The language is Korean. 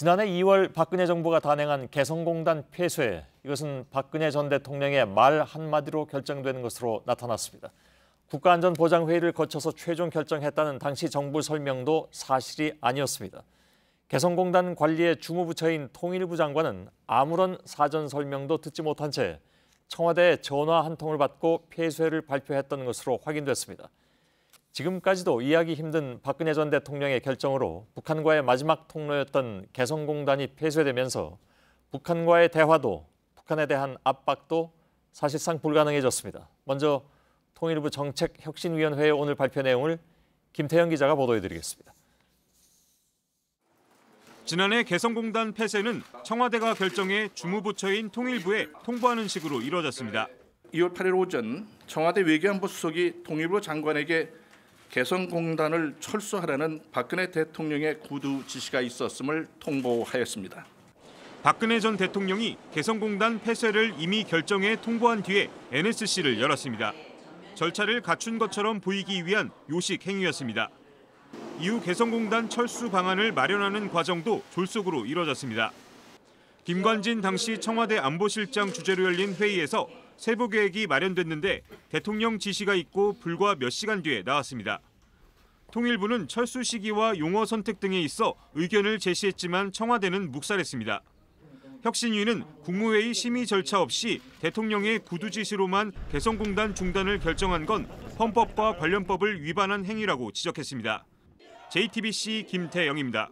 지난해 2월 박근혜 정부가 단행한 개성공단 폐쇄, 이것은 박근혜 전 대통령의 말 한마디로 결정되는 것으로 나타났습니다. 국가안전보장회의를 거쳐서 최종 결정했다는 당시 정부 설명도 사실이 아니었습니다. 개성공단 관리의 주무부처인 통일부 장관은 아무런 사전 설명도 듣지 못한 채 청와대에 전화 한 통을 받고 폐쇄를 발표했던 것으로 확인됐습니다. 지금까지도 이해하기 힘든 박근혜 전 대통령의 결정으로 북한과의 마지막 통로였던 개성공단이 폐쇄되면서 북한과의 대화도 북한에 대한 압박도 사실상 불가능해졌습니다. 먼저 통일부 정책혁신위원회의 오늘 발표 내용을 김태형 기자가 보도해드리겠습니다. 지난해 개성공단 폐쇄는 청와대가 결정해 주무부처인 통일부에 통보하는 식으로 이뤄졌습니다. 2월 8일 오전 청와대 외교안보 수석이 통일부 장관에게 개성공단을 철수하라는 박근혜 대통령의 구두 지시가 있었음을 통보하였습니다. 박근혜 전 대통령이 개성공단 폐쇄를 이미 결정해 통보한 뒤에 NSC를 열었습니다. 절차를 갖춘 것처럼 보이기 위한 요식 행위였습니다. 이후 개성공단 철수 방안을 마련하는 과정도 졸속으로 이뤄졌습니다. 김관진 당시 청와대 안보실장 주재로 열린 회의에서 세부 계획이 마련됐는데 대통령 지시가 있고 불과 몇 시간 뒤에 나왔습니다. 통일부는 철수 시기와 용어 선택 등에 있어 의견을 제시했지만 청와대는 묵살했습니다. 혁신위는 국무회의 심의 절차 없이 대통령의 구두 지시로만 개성공단 중단을 결정한 건 헌법과 관련법을 위반한 행위라고 지적했습니다. JTBC 김태영입니다.